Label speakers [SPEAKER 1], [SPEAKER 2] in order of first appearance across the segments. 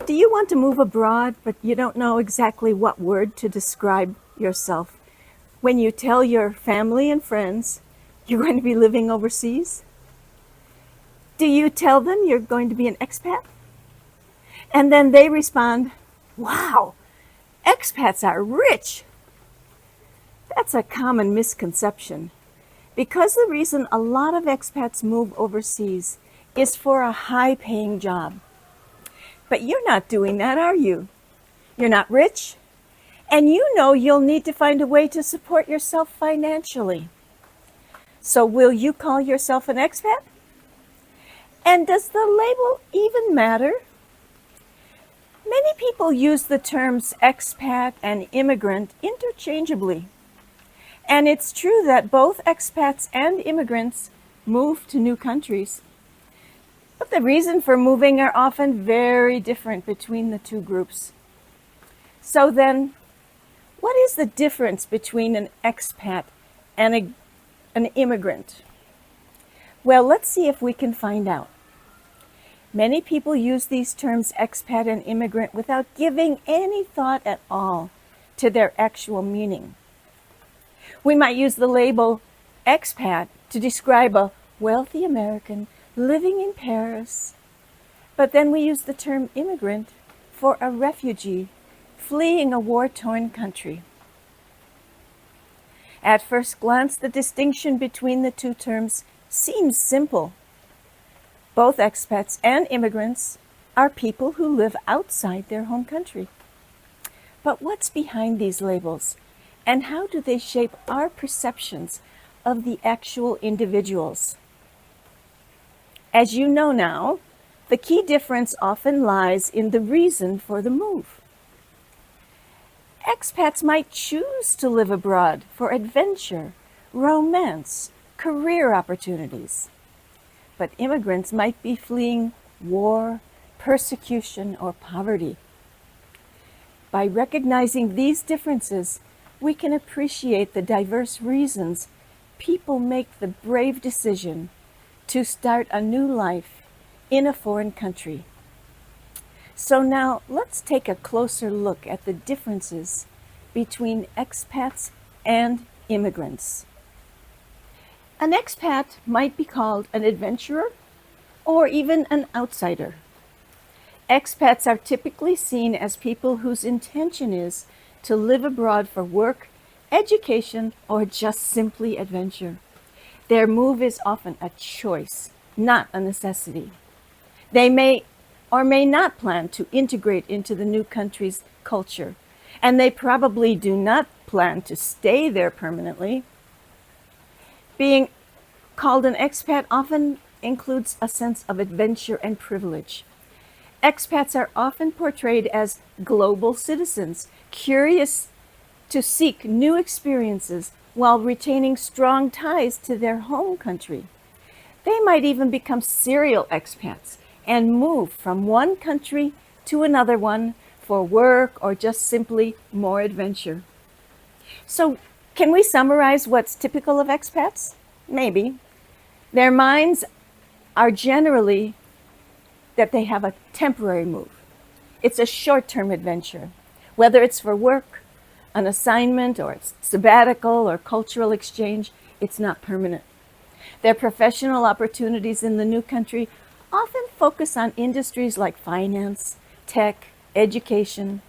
[SPEAKER 1] Do you want to move abroad, but you don't know exactly what word to describe yourself? When you tell your family and friends you're going to be living overseas? Do you tell them you're going to be an expat? And then they respond, "Wow, expats are rich." That's a common misconception, because the reason a lot of expats move overseas is for a high-paying job. But you're not doing that, are you? You're not rich, and you know you'll need to find a way to support yourself financially. So will you call yourself an expat? And does the label even matter? Many people use the terms expat and immigrant interchangeably. And it's true that both expats and immigrants move to new countries. But the reason for moving are often very different between the two groups. So then, what is the difference between an expat and an immigrant? Well, let's see if we can find out. Many people use these terms expat and immigrant without giving any thought at all to their actual meaning. We might use the label expat to describe a wealthy American living in Paris, but then we use the term immigrant for a refugee fleeing a war-torn country. At first glance, the distinction between the two terms seems simple. Both expats and immigrants are people who live outside their home country. But what's behind these labels, and how do they shape our perceptions of the actual individuals? As you know now, the key difference often lies in the reason for the move. Expats might choose to live abroad for adventure, romance, career opportunities. But immigrants might be fleeing war, persecution, or poverty. By recognizing these differences, we can appreciate the diverse reasons people make the brave decision to start a new life in a foreign country. So now let's take a closer look at the differences between expats and immigrants. An expat might be called an adventurer or even an outsider. Expats are typically seen as people whose intention is to live abroad for work, education, or just simply adventure. Their move is often a choice, not a necessity. They may or may not plan to integrate into the new country's culture, and they probably do not plan to stay there permanently. Being called an expat often includes a sense of adventure and privilege. Expats are often portrayed as global citizens, curious to seek new experiences while retaining strong ties to their home country. They might even become serial expats and move from one country to another one for work or just simply more adventure. So, can we summarize what's typical of expats? Maybe. Their minds are generally that they have a temporary move. It's a short-term adventure, whether it's for work, an assignment, or it's sabbatical or cultural exchange. It's not permanent. Their professional opportunities in the new country often focus on industries like finance, tech, education.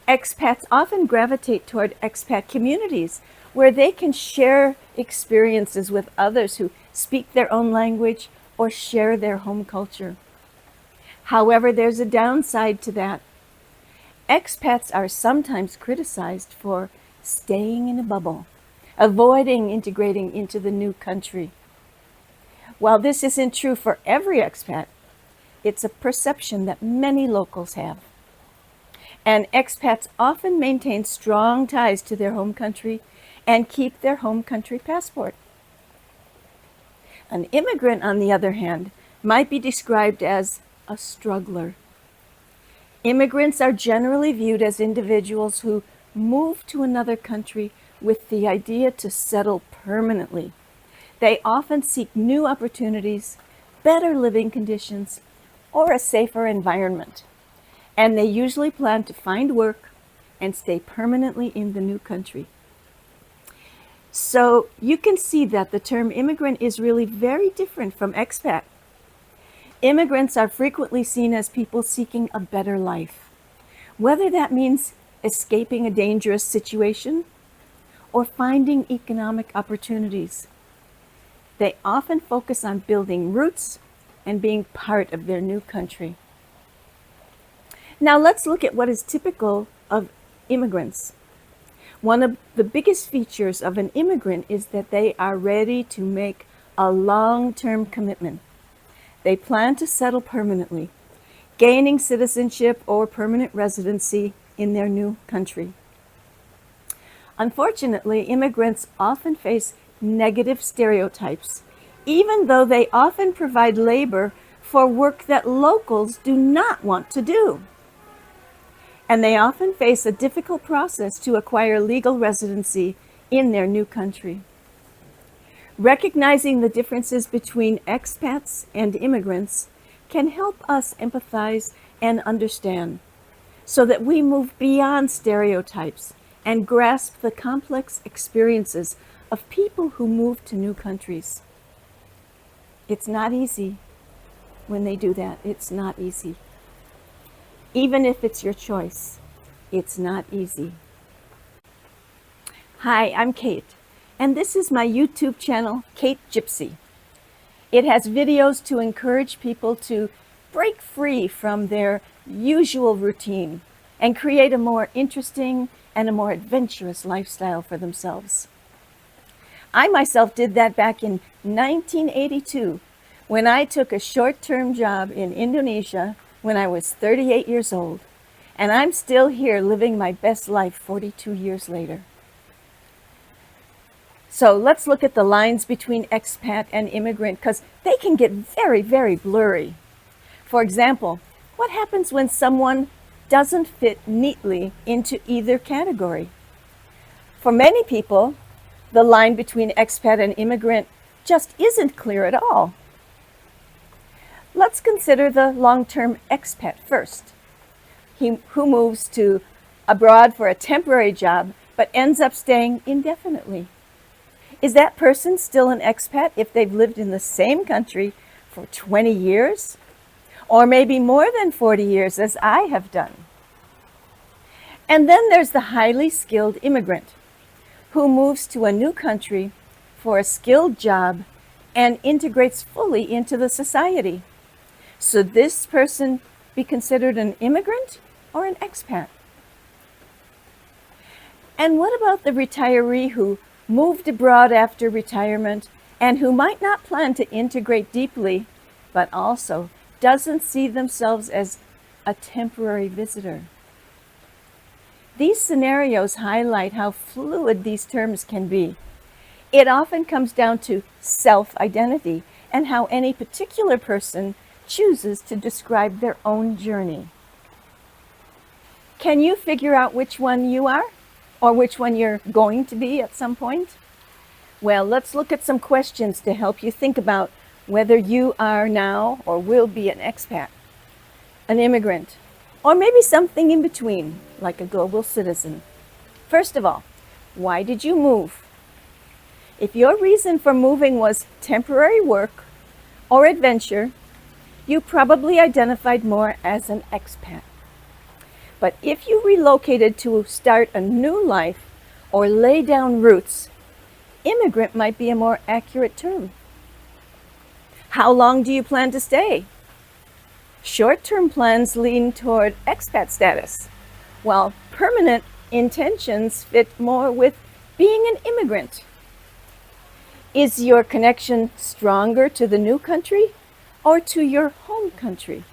[SPEAKER 1] Expats often gravitate toward expat communities where they can share experiences with others who speak their own language or share their home culture. However, there's a downside to that. Expats are sometimes criticized for staying in a bubble, avoiding integrating into the new country. While this isn't true for every expat, it's a perception that many locals have. And expats often maintain strong ties to their home country and keep their home country passport. An immigrant, on the other hand, might be described as a struggler. Immigrants are generally viewed as individuals who move to another country with the idea to settle permanently. They often seek new opportunities, better living conditions, or a safer environment. and they usually plan to find work and stay permanently in the new country. So you can see that the term immigrant is really very different from expat. Immigrants are frequently seen as people seeking a better life, whether that means escaping a dangerous situation or finding economic opportunities. They often focus on building roots and being part of their new country. Now let's look at what is typical of immigrants. One of the biggest features of an immigrant is that they are ready to make a long-term commitment. They plan to settle permanently, gaining citizenship or permanent residency in their new country. Unfortunately, immigrants often face negative stereotypes, even though they often provide labor for work that locals do not want to do. And they often face a difficult process to acquire legal residency in their new country. Recognizing the differences between expats and immigrants can help us empathize and understand, so that we move beyond stereotypes and grasp the complex experiences of people who move to new countries. It's not easy when they do that. It's not easy. Even if it's your choice, it's not easy. Hi, I'm Kate, and this is my YouTube channel, Kate Gypsy. It has videos to encourage people to break free from their usual routine and create a more interesting and a more adventurous lifestyle for themselves. I myself did that back in 1982 when I took a short-term job in Indonesia when I was 38 years old, and I'm still here living my best life 42 years later. So let's look at the lines between expat and immigrant, because they can get very, very blurry. For example, what happens when someone doesn't fit neatly into either category? For many people, the line between expat and immigrant just isn't clear at all. Let's consider the long-term expat first, who moves to abroad for a temporary job but ends up staying indefinitely. Is that person still an expat if they've lived in the same country for 20 years? Or maybe more than 40 years, as I have done? And then there's the highly skilled immigrant who moves to a new country for a skilled job and integrates fully into the society. Should this person be considered an immigrant or an expat? And what about the retiree who moved abroad after retirement and who might not plan to integrate deeply, but also doesn't see themselves as a temporary visitor? These scenarios highlight how fluid these terms can be. It often comes down to self-identity and how any particular person chooses to describe their own journey. Can you figure out which one you are, or which one you're going to be at some point? Well, let's look at some questions to help you think about whether you are now or will be an expat, an immigrant, or maybe something in between, like a global citizen. First of all, why did you move? If your reason for moving was temporary work or adventure, you probably identified more as an expat. But if you relocated to start a new life or lay down roots, immigrant might be a more accurate term. How long do you plan to stay? Short-term plans lean toward expat status, while permanent intentions fit more with being an immigrant. Is your connection stronger to the new country or to your home country?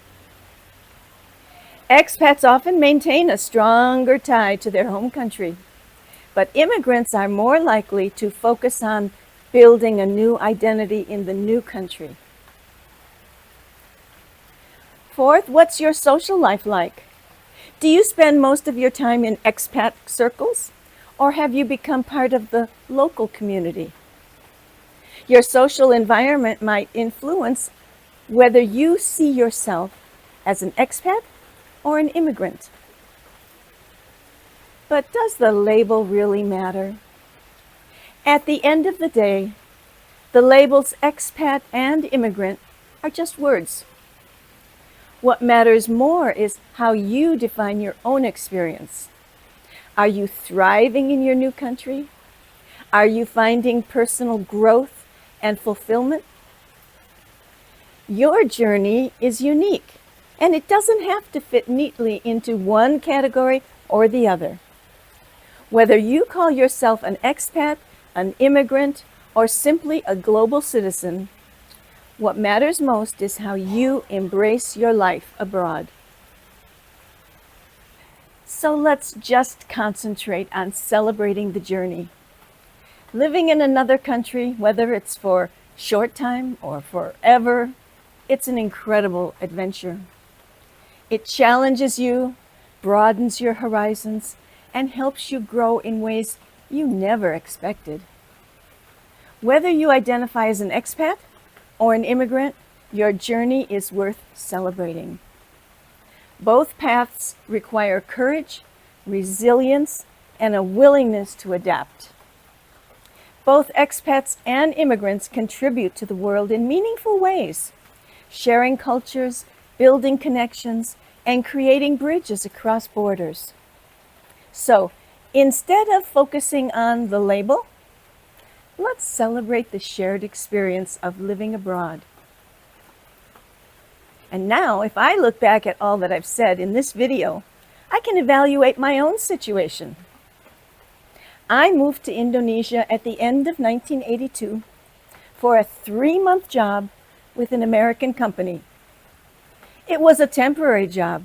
[SPEAKER 1] Expats often maintain a stronger tie to their home country, but immigrants are more likely to focus on building a new identity in the new country. Fourth, what's your social life like? Do you spend most of your time in expat circles, or have you become part of the local community? Your social environment might influence whether you see yourself as an expat or an immigrant. But does the label really matter? At the end of the day, the labels expat and immigrant are just words. What matters more is how you define your own experience. Are you thriving in your new country? Are you finding personal growth and fulfillment? Your journey is unique, and it doesn't have to fit neatly into one category or the other. Whether you call yourself an expat, an immigrant, or simply a global citizen, what matters most is how you embrace your life abroad. So let's just concentrate on celebrating the journey. Living in another country, whether it's for short time or forever, it's an incredible adventure. It challenges you, broadens your horizons, and helps you grow in ways you never expected. Whether you identify as an expat or an immigrant, your journey is worth celebrating. Both paths require courage, resilience, and a willingness to adapt. Both expats and immigrants contribute to the world in meaningful ways, sharing cultures, building connections, and creating bridges across borders. So, instead of focusing on the label, let's celebrate the shared experience of living abroad. And now, if I look back at all that I've said in this video, I can evaluate my own situation. I moved to Indonesia at the end of 1982 for a 3-month job with an American company. It was a temporary job,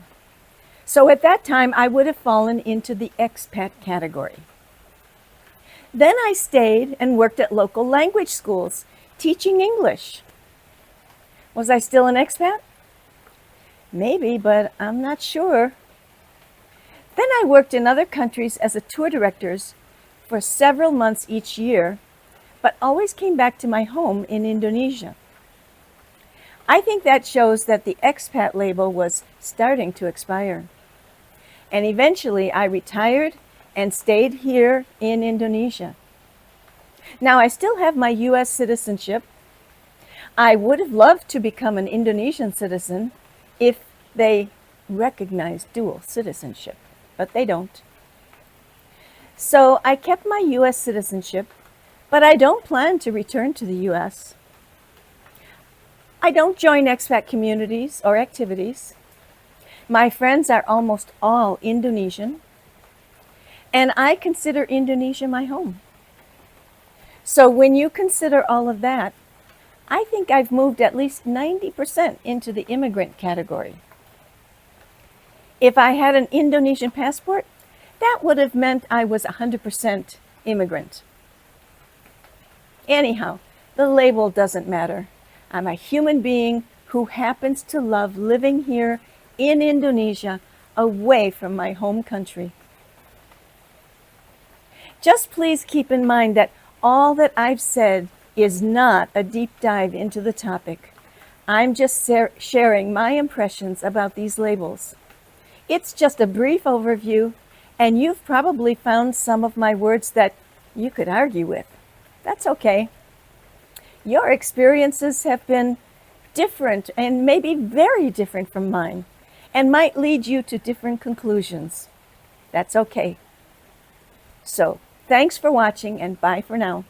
[SPEAKER 1] so at that time I would have fallen into the expat category. Then I stayed and worked at local language schools, teaching English. Was I still an expat? Maybe, but I'm not sure. Then I worked in other countries as a tour director for several months each year, but always came back to my home in Indonesia. I think that shows that the expat label was starting to expire. And eventually I retired and stayed here in Indonesia. Now I still have my US citizenship. I would have loved to become an Indonesian citizen if they recognized dual citizenship, but they don't. So I kept my US citizenship, but I don't plan to return to the US. I don't join expat communities or activities. My friends are almost all Indonesian, and I consider Indonesia my home. So when you consider all of that, I think I've moved at least 90% into the immigrant category. If I had an Indonesian passport, that would have meant I was 100% immigrant. Anyhow, the label doesn't matter. I'm a human being who happens to love living here in Indonesia, away from my home country. Just please keep in mind that all that I've said is not a deep dive into the topic. I'm just sharing my impressions about these labels. It's just a brief overview, and you've probably found some of my words that you could argue with. That's okay. Your experiences have been different and maybe very different from mine, and might lead you to different conclusions. That's okay. So, thanks for watching, and bye for now.